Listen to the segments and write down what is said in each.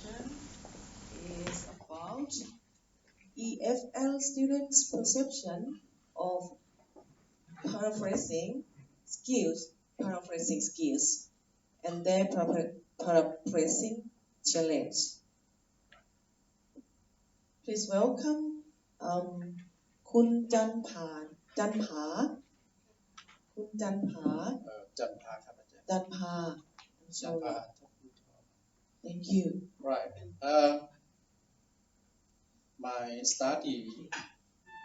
session is about EFL students' perception of paraphrasing skills, and their paraphrasing challenge. Please welcome คุณจันผาจันผาคุณจันผาจันทาครับอาจารย์ จันผา จันทา Thank you. Right. My study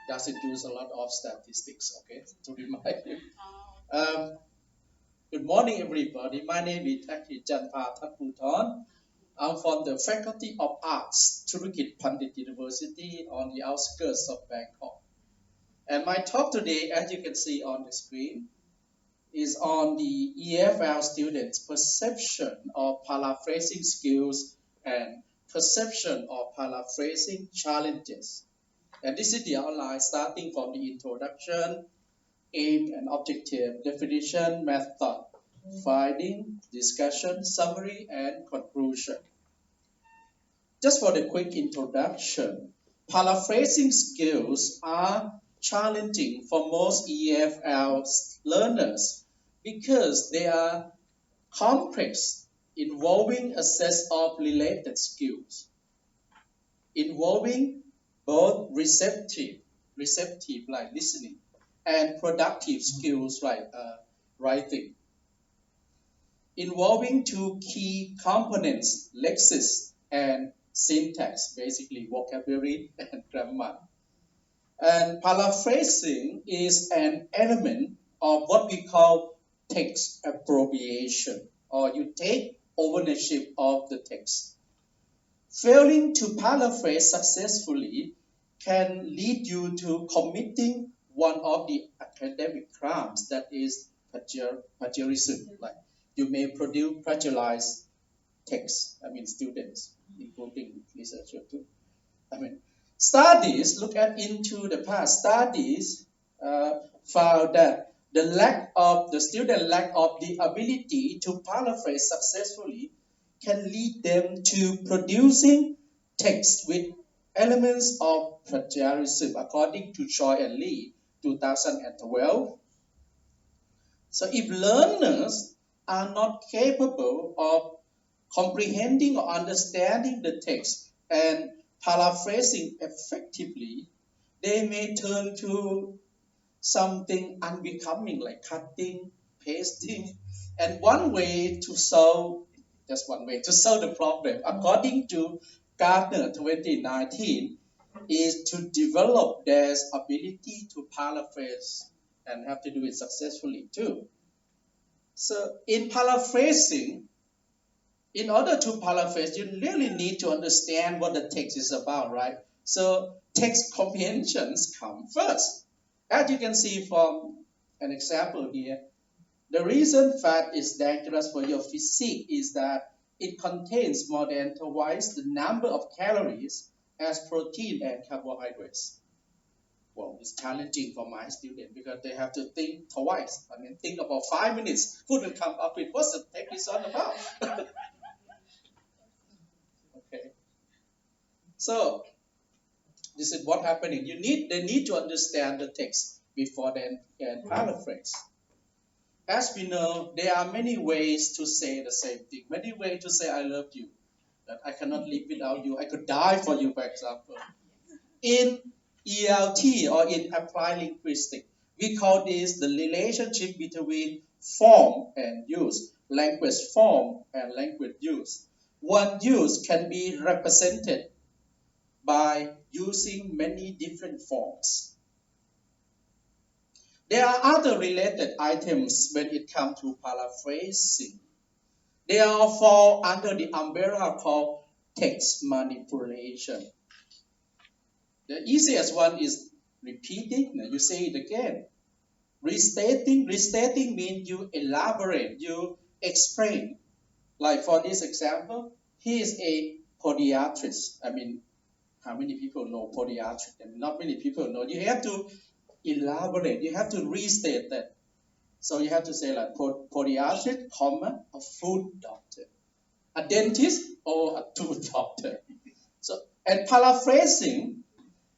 doesn't use a lot of statistics, okay, to remind you. Good morning, everybody. My name is actually Janpa Thatputhon. I'm from the Faculty of Arts, Thurukit Pandit University on the outskirts of Bangkok. And my talk today, as you can see on the screen, is on the EFL students' perception of paraphrasing skills and perception of paraphrasing challenges. And this is the outline starting from the introduction, aim and objective, definition, method, finding, discussion, summary, and conclusion. Just for the quick introduction, paraphrasing skills are challenging for most EFL learners because they are complex, involving a set of related skills, involving both receptive like listening, and productive skills like writing, involving two key components, lexis and syntax, basically vocabulary and grammar. And paraphrasing is an element of what we call text appropriation, or you take ownership of the text. Failing to paraphrase successfully can lead you to committing one of the academic crimes, that is plagiarism. Like you may produce plagiarized text, students, including researchers too. Studies look into the past. Studies found that the student lack of the ability to paraphrase successfully can lead them to producing text with elements of plagiarism, according to Choi and Lee, 2012. So if learners are not capable of comprehending or understanding the text and paraphrasing effectively, they may turn to something unbecoming like cutting, pasting. And one way to solve the problem, according to Gardner 2019, is to develop their ability to paraphrase and have to do it successfully too. So in paraphrasing, in order to paraphrase, you really need to understand what the text is about, right? So text comprehensions come first. As you can see from an example here, the reason fat is dangerous for your physique is that it contains more than twice the number of calories as protein and carbohydrates. Well, it's challenging for my students because they have to think twice. Think about 5 minutes. Who will come up with what's the text is all about? Okay. So this is what's happening. They need to understand the text before they can paraphrase. As we know, there are many ways to say the same thing. Many ways to say I love you. That I cannot live without you. I could die for you, for example. In ELT or in applied linguistics, we call this the relationship between form and use, language form and language use. One use can be represented by using many different forms. There are other related items when it comes to paraphrasing. They all fall under the umbrella called text manipulation. The easiest one is repeating. Now you say it again. Restating means you elaborate, you explain. Like for this example, he is a podiatrist. How many people know podiatrist? Not many people know. You have to elaborate. You have to restate that. So you have to say like podiatrist, a food doctor. a dentist or a tooth doctor. So, and paraphrasing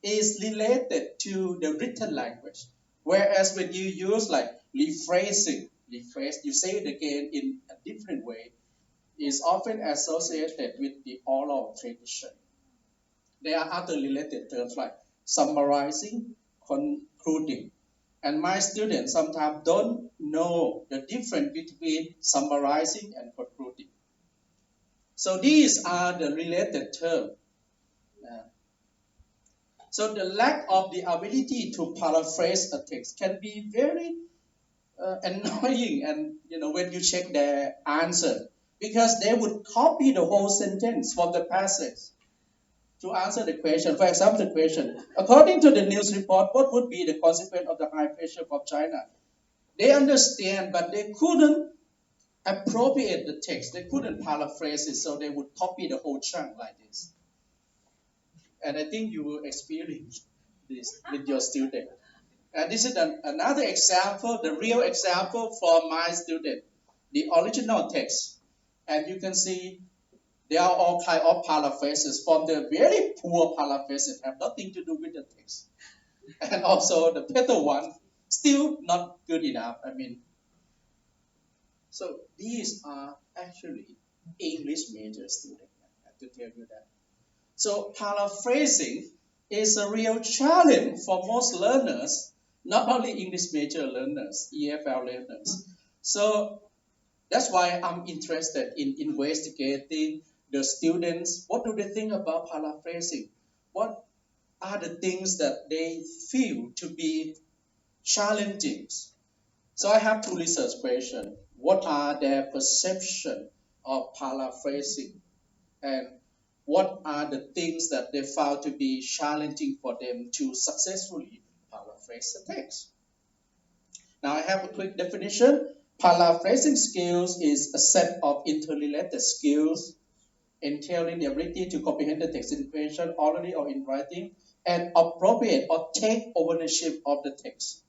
is related to the written language. Whereas when you use like you say it again in a different way, is often associated with the oral tradition. There are other related terms like summarizing, concluding. And my students sometimes don't know the difference between summarizing and concluding. So these are the related terms. So the lack of the ability to paraphrase a text can be very annoying, and when you check their answer, because they would copy the whole sentence from the passage to answer the question. For example, the question, according to the news report, what would be the consequence of the high pressure from China? They understand, but they couldn't appropriate the text. They couldn't paraphrase it, so they would copy the whole chunk like this. And I think you will experience this with your student. And this is another example, the real example from my student, the original text. And you can see there are all kinds of paraphrases. From the very poor paraphrases have nothing to do with the text. And also the better one, still not good enough. So these are actually English major students. I have to tell you that. So paraphrasing is a real challenge for most learners, not only English major learners, EFL learners. So that's why I'm interested in investigating the students. What do they think about paraphrasing? What are the things that they feel to be challenging? So I have two research questions. What are their perception of paraphrasing? And what are the things that they found to be challenging for them to successfully paraphrase the text? Now I have a quick definition. Paraphrasing skills is a set of interrelated skills entailing the ability to comprehend the text in question orally or in writing and appropriate or take ownership of the text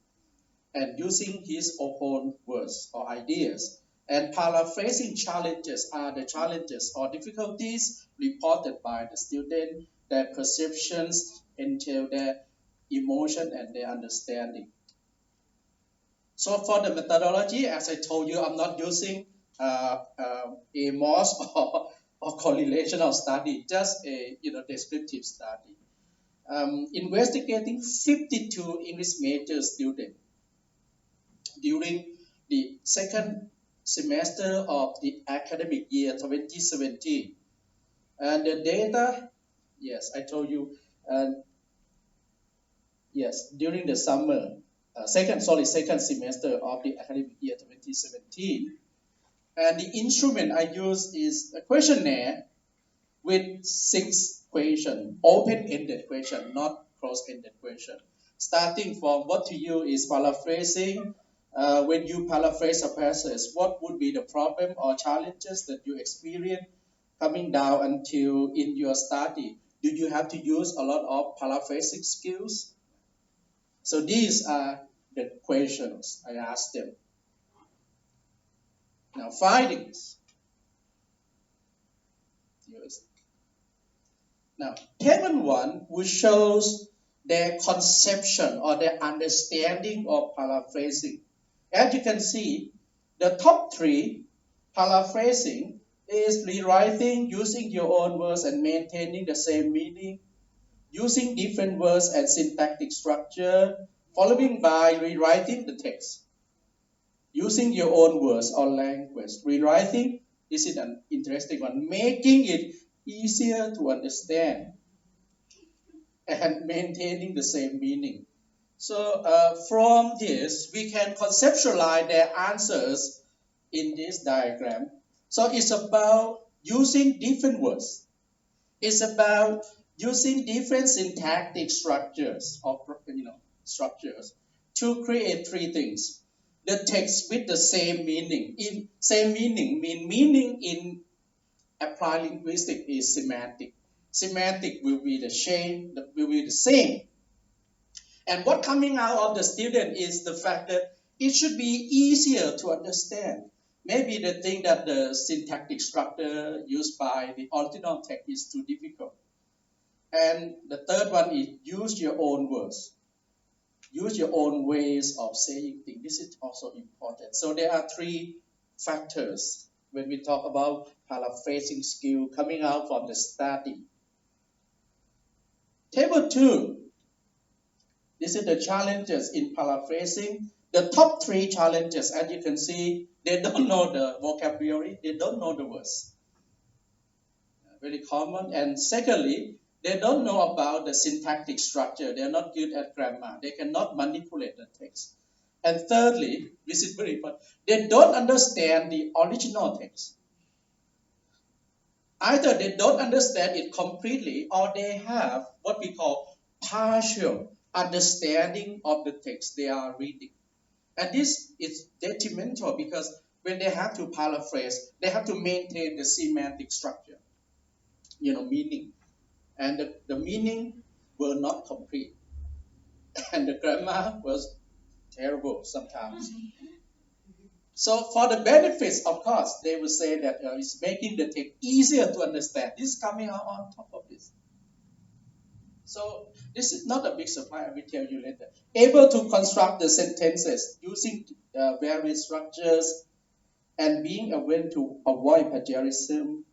and using his or her own words or ideas. And paraphrasing challenges are the challenges or difficulties reported by the student, their perceptions entail their emotion and their understanding. So for the methodology, as I told you, I'm not using a MOS or correlational study, just a descriptive study. Investigating 52 English major students during the second semester of the academic year 2017. And the data, yes, I told you, yes, during the summer, second semester of the academic year 2017. And the instrument I use is a questionnaire with 6 questions, open-ended question, not closed-ended question. Starting from what to you is paraphrasing. When you paraphrase a passage, what would be the problem or challenges that you experience coming down until in your study? Do you have to use a lot of paraphrasing skills? So these are the questions I asked them. Now findings. Now, table 1, which shows their conception or their understanding of paraphrasing. As you can see, the top 3, paraphrasing, is rewriting using your own words and maintaining the same meaning, using different words and syntactic structure, following by rewriting the text, using your own words or language. Rewriting, this is an interesting one, making it easier to understand and maintaining the same meaning. So from this, we can conceptualize their answers in this diagram. So it's about using different words. It's about using different syntactic structures or structures to create 3 things. The text with the same meaning. Same meaning meaning in applied linguistics is semantic. Semantic will be the same. And what coming out of the student is the fact that it should be easier to understand. Maybe they think that the syntactic structure used by the original text is too difficult. And the third one is use your own words. Use your own ways of saying things. This is also important. So there are three factors when we talk about paraphrasing skill coming out from the study. Table 2. This is the challenges in paraphrasing. The top 3 challenges, as you can see, they don't know the vocabulary, they don't know the words. Very common. And secondly, they don't know about the syntactic structure. They are not good at grammar. They cannot manipulate the text. And thirdly, this is very important, they don't understand the original text. Either they don't understand it completely or they have what we call partial understanding of the text they are reading. And this is detrimental because when they have to paraphrase, they have to maintain the semantic structure, meaning. And the meaning were not complete. And the grammar was terrible sometimes. So for the benefits, of course, they will say that it's making the text easier to understand. This is coming out on top of this. So this is not a big surprise, I will tell you later. Able to construct the sentences using various structures and being aware to avoid plagiarism,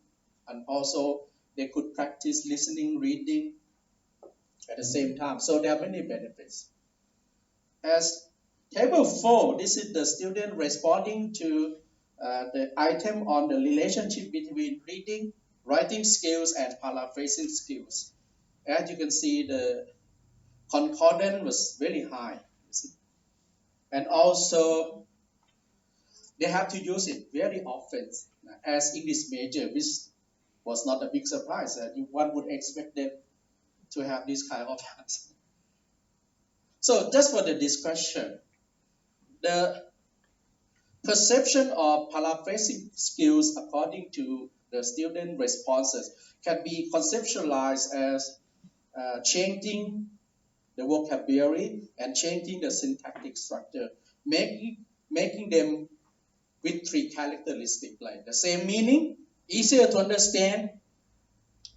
and also they could practice listening, reading at the same time. So there are many benefits. As Table 4, this is the student responding to the item on the relationship between reading, writing skills, and paraphrasing skills. As you can see, the concordance was very high. And also, they have to use it very often as English major, which was not a big surprise. One would expect them to have this kind of answer. So just for the discussion, the perception of paraphrasing skills according to the student responses can be conceptualized as changing the vocabulary and changing the syntactic structure, making them with 3 characteristics, like the same meaning, easier to understand,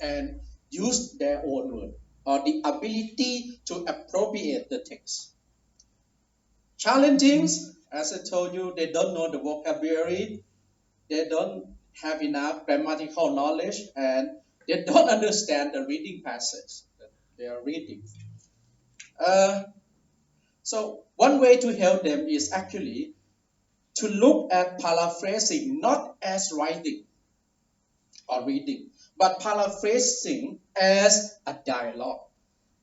and use their own word, or the ability to appropriate the text. Challenging, as I told you, they don't know the vocabulary, they don't have enough grammatical knowledge, and they don't understand the reading passage that they are reading. So one way to help them is actually to look at paraphrasing not as writing or reading, but paraphrasing as a dialogue,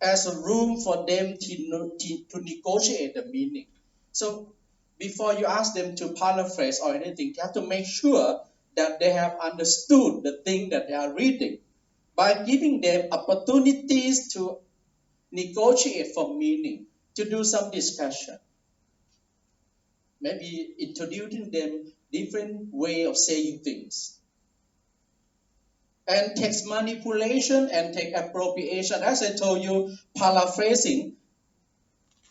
as a room for them to negotiate the meaning. So before you ask them to paraphrase or anything, you have to make sure that they have understood the thing that they are reading by giving them opportunities to negotiate for meaning, to do some discussion. Maybe introducing them different way of saying things. And text manipulation and text appropriation, as I told you, paraphrasing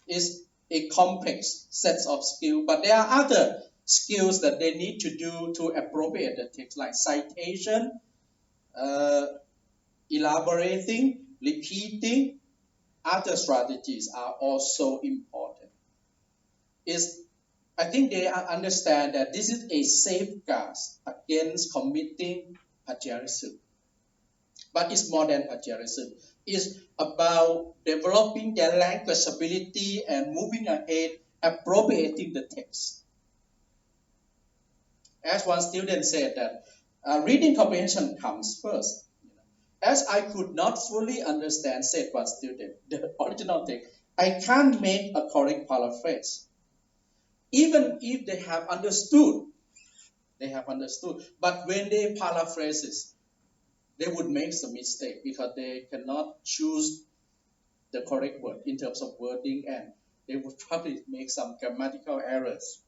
is a complex set of skills, but there are other skills that they need to do to appropriate the text, like citation, elaborating, repeating. Other strategies are also important. I think they understand that this is a safeguard against committing plagiarism. But it's more than plagiarism. It's about developing their language ability and moving ahead, appropriating the text. As one student said that reading comprehension comes first. As I could not fully understand, said one student, the original text, I can't make a correct paraphrase. Even if they have understood, but when they paraphrase it, they would make some mistake because they cannot choose the correct word in terms of wording, and they would probably make some grammatical errors.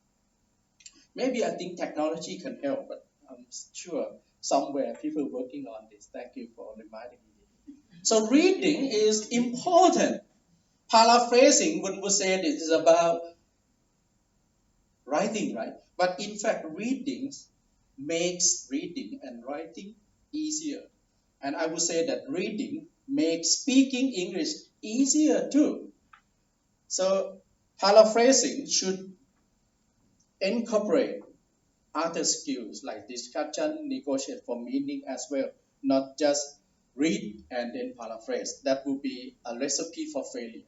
Maybe I think technology can help, but I'm sure somewhere people working on this. Thank you for reminding me. So reading is important. Paraphrasing, when we say it, is about writing, right? But in fact, reading makes reading and writing easier. And I would say that reading makes speaking English easier too. So paraphrasing should incorporate other skills like discussion, negotiate for meaning as well, not just read and then paraphrase. That would be a recipe for failure.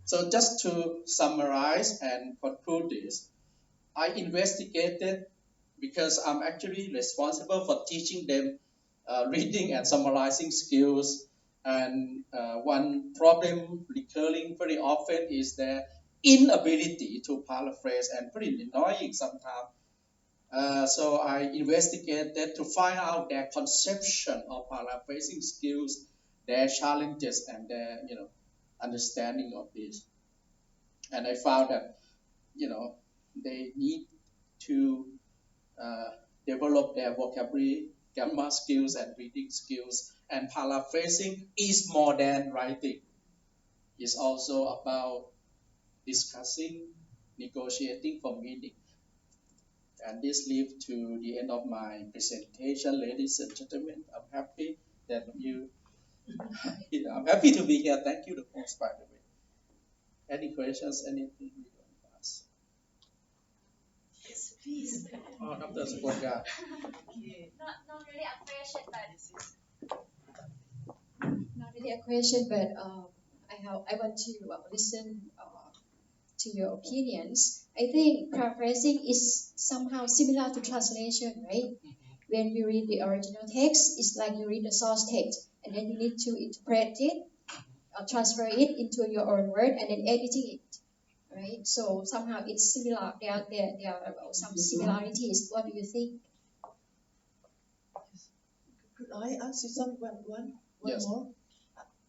So just to summarize and conclude this, I investigated because I'm actually responsible for teaching them reading and summarizing skills. And one problem recurring very often is their inability to paraphrase and pretty annoying sometimes. So I investigated to find out their conception of paraphrasing skills, their challenges, and their understanding of this. And I found that they need to uh, develop their vocabulary, grammar skills, and reading skills. And paraphrasing is more than writing. It's also about discussing, negotiating for meaning. And this leads to the end of my presentation, ladies and gentlemen. I'm happy that I'm happy to be here. Thank you, the host, by the way. Any questions? Anything you want to ask? Yes, please. Oh, Dr. Supoga. Not really a question, but Not really a question, but I want to listen to your opinions. I think paraphrasing is somehow similar to translation, right? When you read the original text, it's like you read the source text, and then you need to interpret it, transfer it into your own word, and then editing it, right? So somehow it's similar. There are some similarities. What do you think? Could I ask you one Yes. more?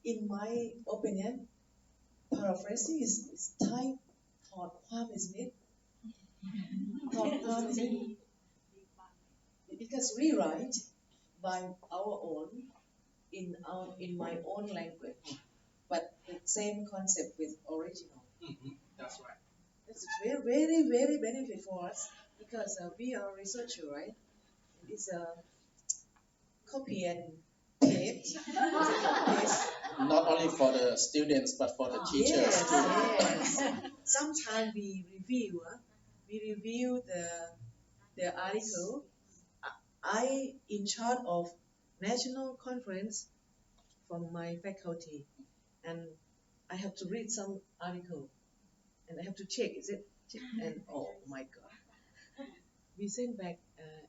In my opinion, paraphrasing is type thoughtความ, isn't it? Thoughtความ, isn't it? Because we write by our own in my own language, but the same concept with original. That's right. It's very, very, very benefit for us because we are researcher, right? It's a copy and paste. Not only for the students, but for the teachers Yes, too. yes. Sometimes we review the article. I in charge of national conference from my faculty, and I have to read some article, and I have to check is it, and oh my god, we send back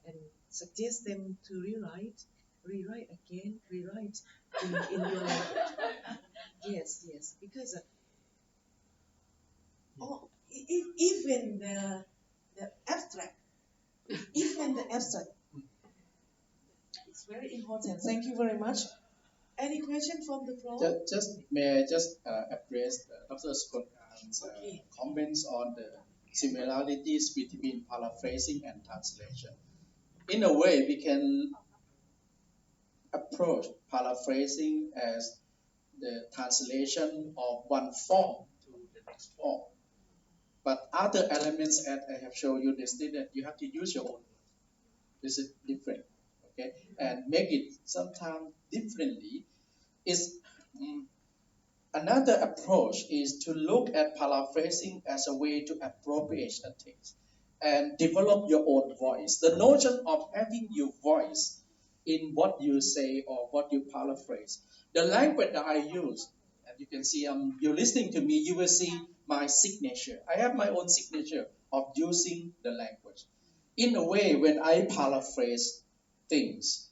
and suggest them to rewrite again, rewrite in your language. Yes, because even the abstract, it's very important. Thank you very much. Any question from the floor? May I just address Dr. Skonkan's Okay. comments on the similarities between paraphrasing and translation. In a way, we can approach paraphrasing as the translation of one form to the next form. But other elements, as I have shown you yesterday, that you have to use your own words. This is different, okay? And make it sometimes differently is another approach is to look at paraphrasing as a way to appropriate a text and develop your own voice. The notion of having your voice in what you say or what you paraphrase. The language that I use, and you can see you're listening to me, you will see my signature. I have my own signature of using the language. In a way, when I paraphrase things,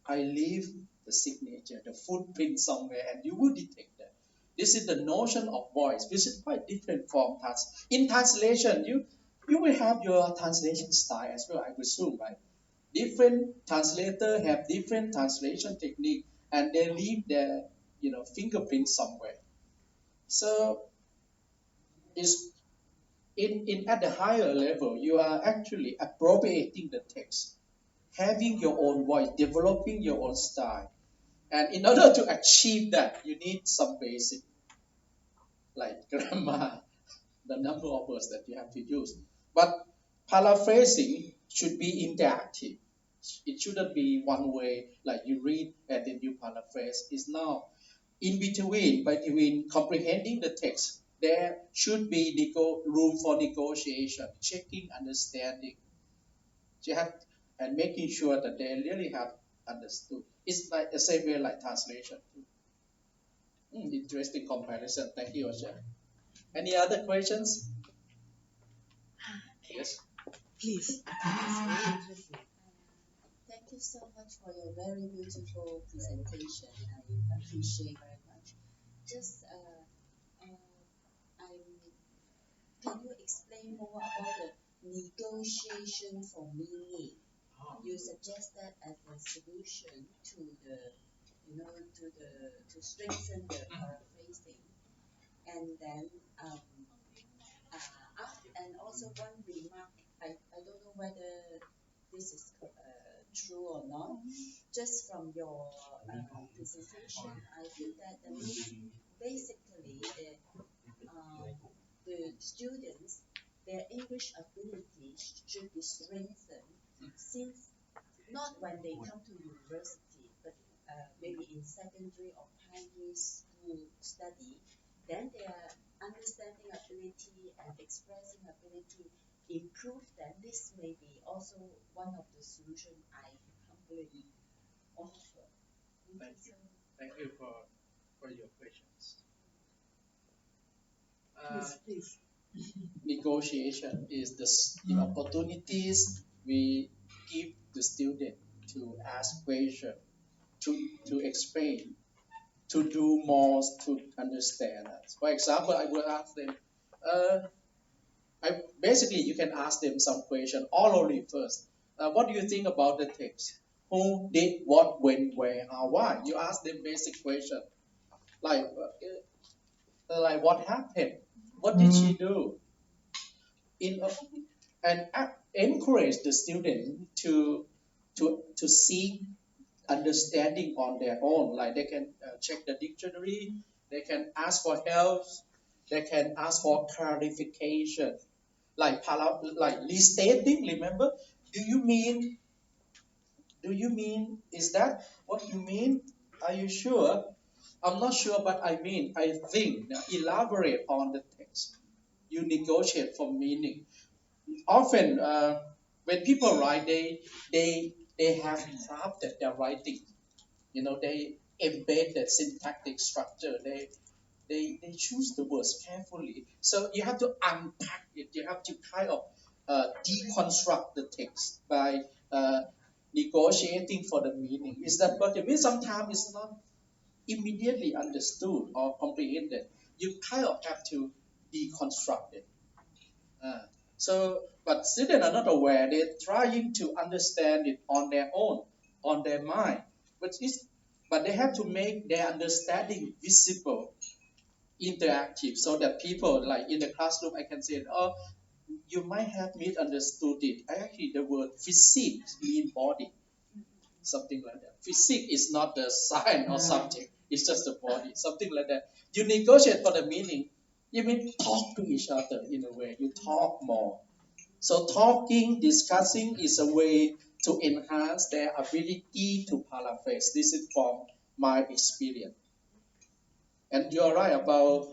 I leave the signature, the footprint somewhere, and you will detect that. This is the notion of voice, which is quite different from in translation. You will have your translation style as well, I presume, right? Different translators have different translation technique, and they leave their fingerprint somewhere. So it's in at the higher level, you are actually appropriating the text, having your own voice, developing your own style. And in order to achieve that, you need some basic like grammar, the number of words that you have to use. But paraphrasing should be interactive. It shouldn't be one way, like you read and then you paraphrase. It's now in between comprehending the text, there should be room for negotiation, checking, understanding. You have and making sure that they really have understood. It's like the same way like translation. Interesting comparison. Thank you, Asha. Any other questions? Yes. Please. It's very interesting. Thank you so much for your very beautiful presentation. I appreciate very much. Just, can you explain more about the negotiation for meaning? You suggested as a solution to the, to strengthen the paraphrasing, and then and also one remark. I don't know whether this is true or not. Just from your presentation, I feel that basically the students, their English ability should be strengthened since not when they come to university, but maybe in secondary or primary school study, then their understanding ability and expressing ability improve. Then this may be also one of the solutions I humbly offer. Thank you for your questions. Please. Negotiation is the opportunities we give the student to ask questions, to explain, to do more, to understand us. For example, I will ask them, basically you can ask them some question orally first. What do you think about the text? Who did what, when, where, how, why? You ask them basic question like what happened? What did she do? In and encourage the student to seek understanding on their own. Like they can check the dictionary, they can ask for help, they can ask for clarification. Like restating. Remember, do you mean? Do you mean? Is that what you mean? Are you sure? I'm not sure, but I mean. I think. Now, elaborate on the text. You negotiate for meaning. Often, when people write, they have crafted their writing. They embed the syntactic structure. They choose the words carefully. So you have to unpack it. You have to kind of deconstruct the text by negotiating for the meaning. Is that what you mean? Sometimes it's not immediately understood or comprehended. You kind of have to deconstruct it. Uh, but students are not aware. They're trying to understand it on their own, on their mind. But they have to make their understanding visible, interactive, so that people, like in the classroom, I can say, oh, you might have misunderstood it. Actually, the word physics mean body, something like that. Physics is not the sign or subject. It's just the body, something like that. You negotiate for the meaning. You mean talk to each other in a way. You talk more. So talking, discussing is a way to enhance their ability to paraphrase. This is from my experience. And you're right about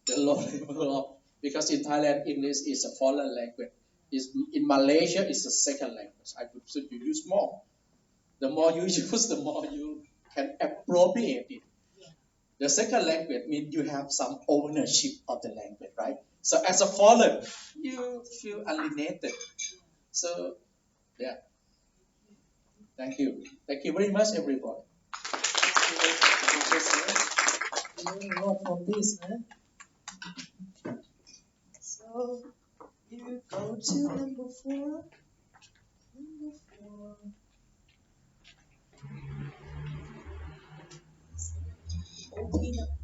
the low level of, because in Thailand, English is a foreign language. In Malaysia, it's the second language. I would say you use more. The more you use, the more you can appropriate it. The second language means you have some ownership of the language, right? So as a foreigner, you feel alienated. So, yeah. Thank you. Thank you very much, everybody. Learn a lot from this, So you go to number 4. Number 4. Open up